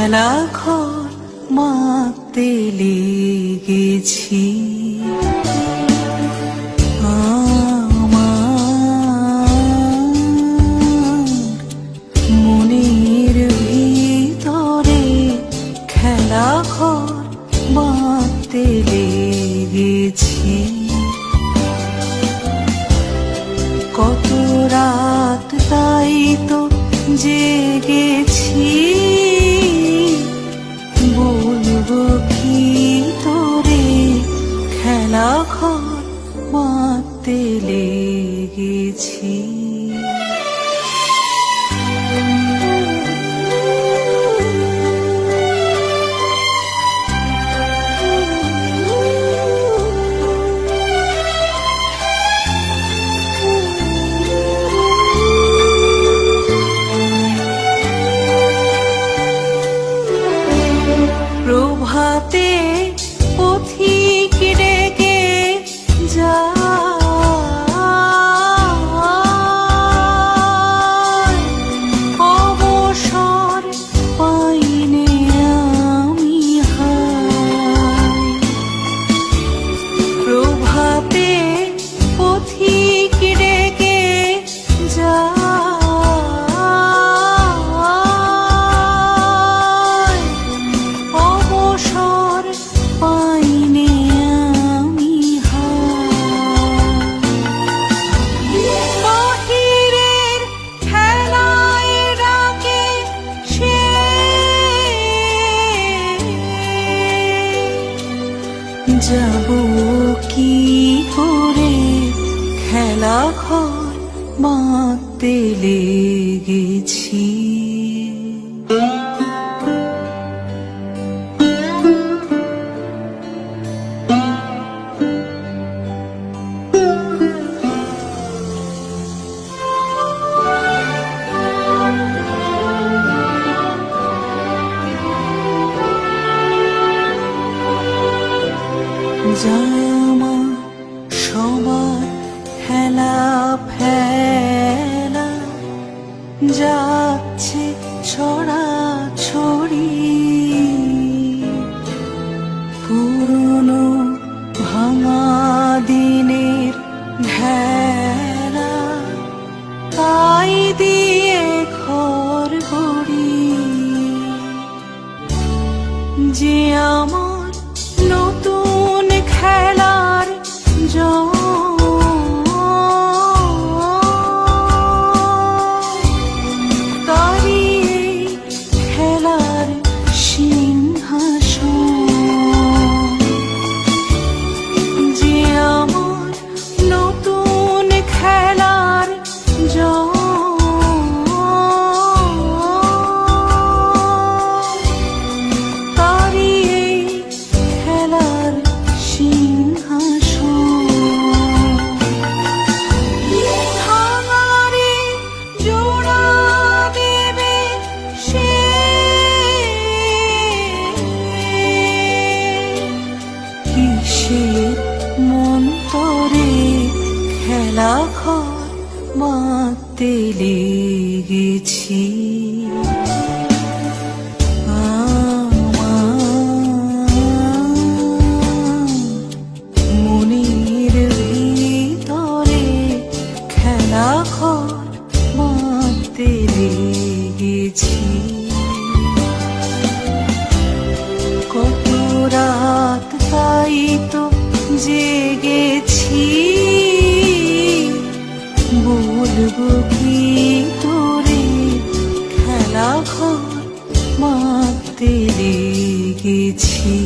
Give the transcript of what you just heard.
খেলা ঘর মাপতে লেগেছি। মনের ভিতরে খেলা ঘর মাপতে লেগেছি। কত রাত তাই তো জেগেছি, বলবো কি তোরে খেলা ঘর মাপতে লেগেছি। প্রভাতে পথিক ডেকে যায়, অবসর পাইনে আমি হায়। প্রভাতে পথিক ডেকে যায়, অবসর পাইনে আমি হায়। বাহিরের খেলায় ডাকে সে, যাব কি করে খেলা ঘর মাপতে লেগেছি। জামা সবার হেলা ফেলা যাচ্ছে ছড়া ছড়ি, পুরনো ভাঙা দিনের ঢেলা তাই দিয়ে ঘর গড়ি। যে আমার নতুন খেলার তারি খেলার সিংহাসন। যে আমার নতুন খেলার তারি খেলার সিংহাসন। ভাঙারে জোড়া দেবে সে, কিসের মন্তরে খেলা ঘর মাপতে লেগেছি। মনের ভিতরে খেলা ঘর মাপতে লেগেছি। কত রাত তাই তো জেগেছি, বলবো কি তোরে খেলা ঘর মাপতে লেগেছি।